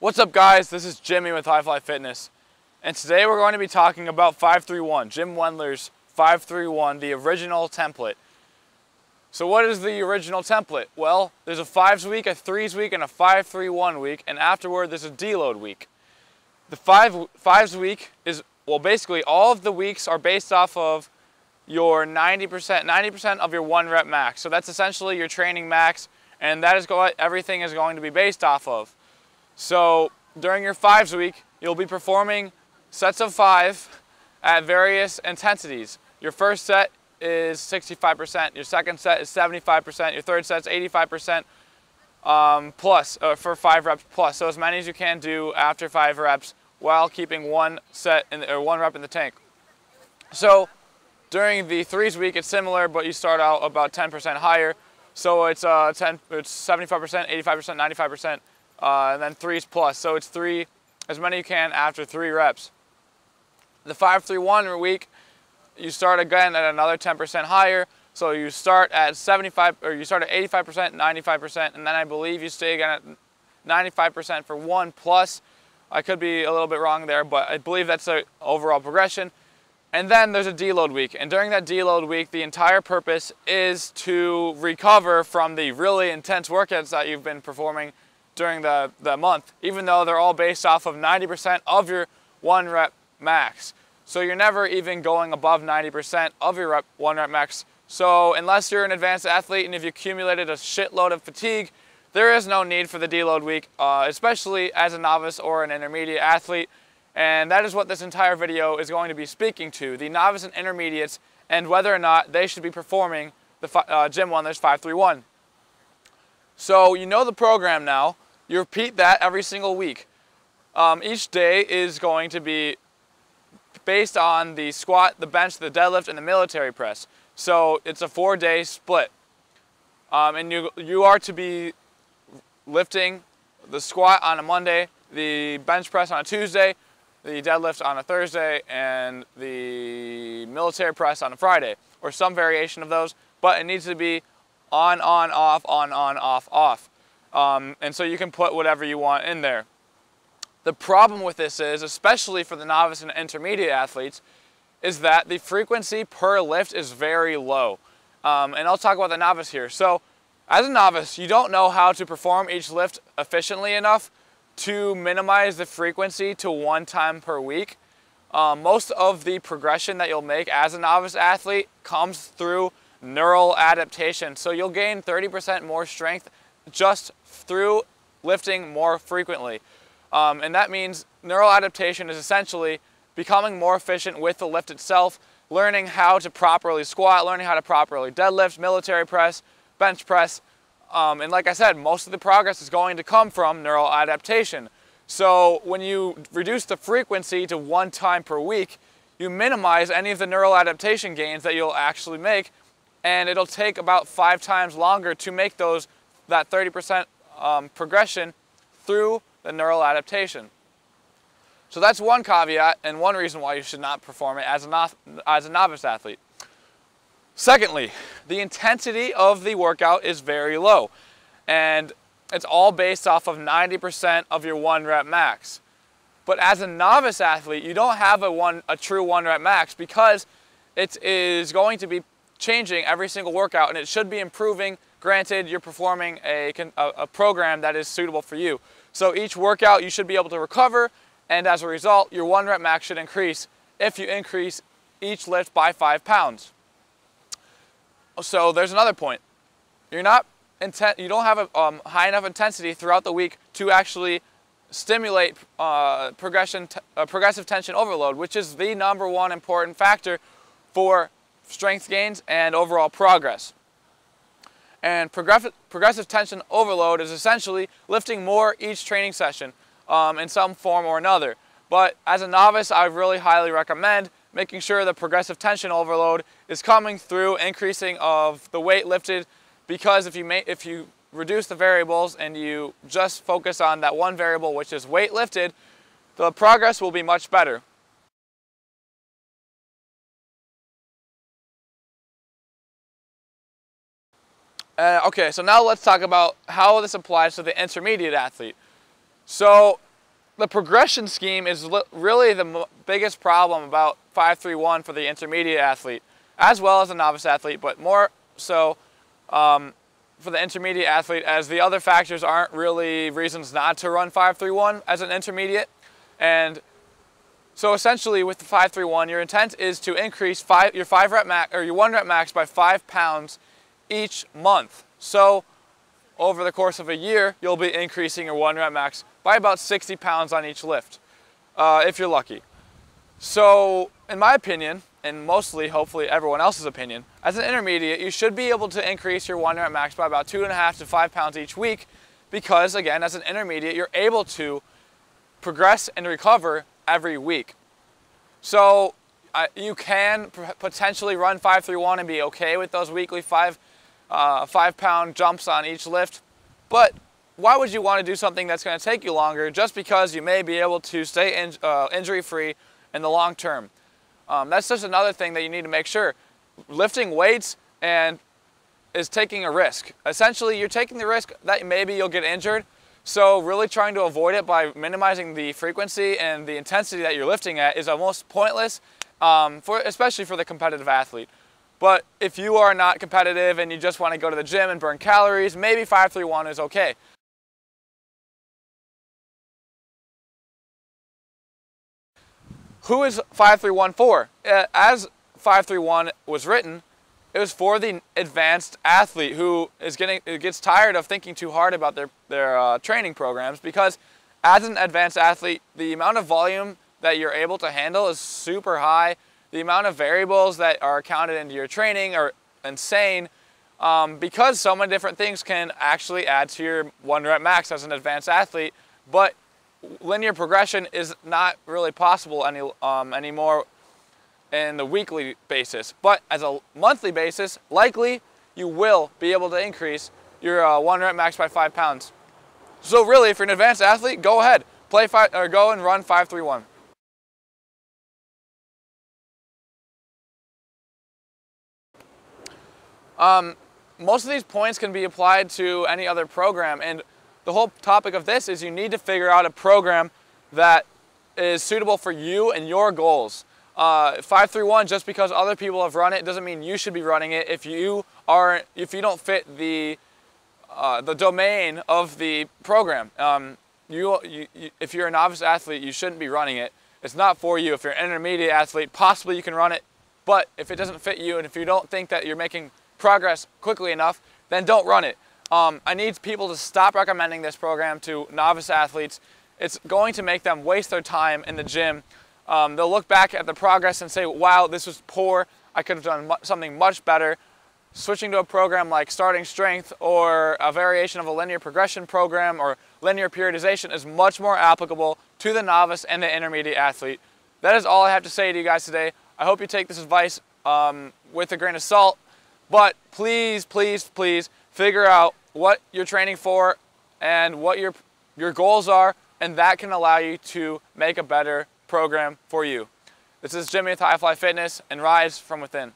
What's up, guys? This is Jimmy with High Fly Fitness, and today we're going to be talking about 5-3-1, Jim Wendler's 5-3-1, the original template. So what is the original template? Well, there's a 5s week, a 3s week, and a 5-3-1 week, and afterward there's a deload week. The 5s week is, well, basically all of the weeks are based off of your 90% of your 1 rep max. So that's essentially your training max, and that is what everything is going to be based off of. So during your 5s week, you'll be performing sets of 5 at various intensities. Your first set is 65%, your second set is 75%, your third set is 85% plus, for 5 reps plus. So as many as you can do after 5 reps while keeping 1 rep in the tank. So during the 3s week, it's similar, but you start out about 10% higher. So it's 75%, 85%, 95%, and then 3s plus. So it's as many you can after 3 reps. The 5-3-1 week, you start again at another 10% higher. So you start at 85%, 95%, and then I believe you stay again at 95% for 1 plus. I could be a little bit wrong there, but I believe that's the overall progression. And then there's a deload week, and during that deload week, the entire purpose is to recover from the really intense workouts that you've been performing during the month, even though they're all based off of 90% of your 1 rep max. So you're never even going above 90% of your 1 rep max. So unless you're an advanced athlete and if you accumulated a shitload of fatigue, there is no need for the deload week, especially as a novice or an intermediate athlete. And that is what this entire video is going to be speaking to, the novice and intermediates, and whether or not they should be performing the Jim Wendler's 5-3-1. So you know the program now. You repeat that every single week. Each day is going to be based on the squat, the bench, the deadlift, and the military press. So it's a 4-day split. And you are to be lifting the squat on a Monday, the bench press on a Tuesday, the deadlift on a Thursday, and the military press on a Friday, or some variation of those, but it needs to be on, off, on, off, off. And so you can put whatever you want in there. The problem with this is, especially for the novice and intermediate athletes, is that the frequency per lift is very low. And I'll talk about the novice here. So as a novice, you don't know how to perform each lift efficiently enough to minimize the frequency to 1 time per week. Most of the progression that you'll make as a novice athlete comes through neural adaptation. So you'll gain 30% more strength just through lifting more frequently. And that means neural adaptation is essentially becoming more efficient with the lift itself, learning how to properly squat, learning how to properly deadlift, military press, bench press. And like I said, most of the progress is going to come from neural adaptation. So when you reduce the frequency to 1 time per week, you minimize any of the neural adaptation gains that you'll actually make, and it'll take about 5 times longer to make that 30% progression through the neural adaptation. So that's one caveat and one reason why you should not perform it as a novice athlete. Secondly, the intensity of the workout is very low, and it's all based off of 90% of your 1 rep max. But as a novice athlete, you don't have a true 1 rep max, because it is going to be changing every single workout, and it should be improving. Granted, you're performing a program that is suitable for you. So each workout you should be able to recover, and as a result, your 1 rep max should increase if you increase each lift by 5 pounds. So there's another point. You don't have a high enough intensity throughout the week to actually stimulate progressive tension overload, which is the #1 important factor for strength gains and overall progress. And progressive tension overload is essentially lifting more each training session in some form or another. But as a novice, I really highly recommend making sure the progressive tension overload is coming through increasing of the weight lifted, because if you reduce the variables and you just focus on that one variable, which is weight lifted, the progress will be much better. Okay, so now let's talk about how this applies to the intermediate athlete. So the progression scheme is really the biggest problem about 5-3-1 for the intermediate athlete, as well as the novice athlete, but more so for the intermediate athlete, as the other factors aren't really reasons not to run 5-3-1 as an intermediate. And so essentially with the 5-3-1, your intent is to increase your 1 rep max by 5 pounds each month. So over the course of a year, you'll be increasing your 1 rep max by about 60 pounds on each lift, if you're lucky. So in my opinion, and mostly hopefully everyone else's opinion, as an intermediate, you should be able to increase your 1 rep max by about 2.5 to 5 pounds each week, because again, as an intermediate, you're able to progress and recover every week. So you can potentially run 5-3-1 and be okay with those weekly 5 pound jumps on each lift, but why would you want to do something that's going to take you longer just because you may be able to stay injury free in the long term? That's just another thing that you need to make sure. Lifting weights is taking a risk. Essentially, you're taking the risk that maybe you'll get injured, so really trying to avoid it by minimizing the frequency and the intensity that you're lifting at is almost pointless, especially for the competitive athlete. But if you are not competitive and you just want to go to the gym and burn calories, maybe 5-3-1 is okay. Who is 5-3-1 for? As 5-3-1 was written, it was for the advanced athlete who gets tired of thinking too hard about their training programs, because as an advanced athlete, the amount of volume that you're able to handle is super high. The amount of variables that are counted into your training are insane, because so many different things can actually add to your 1 rep max as an advanced athlete, but linear progression is not really possible anymore in the weekly basis. But as a monthly basis, likely you will be able to increase your 1 rep max by 5 pounds. So really, if you're an advanced athlete, go ahead, go and run 5-3-1. Most of these points can be applied to any other program, and the whole topic of this is you need to figure out a program that is suitable for you and your goals. 5-3-1, just because other people have run it doesn't mean you should be running it. If you don't fit the domain of the program, if you're a novice athlete, you shouldn't be running it. It's not for you. If you're an intermediate athlete, possibly you can run it, but if it doesn't fit you and if you don't think that you're making progress quickly enough, then don't run it. I need people to stop recommending this program to novice athletes. It's going to make them waste their time in the gym. They'll look back at the progress and say, wow, this was poor. I could have done something much better. Switching to a program like starting strength or a variation of a linear progression program or linear periodization is much more applicable to the novice and the intermediate athlete. That is all I have to say to you guys today. I hope you take this advice with a grain of salt, but please, please, please figure out what you're training for and what your goals are, and that can allow you to make a better program for you. This is Jimmy with High Fly Fitness, and rise from within.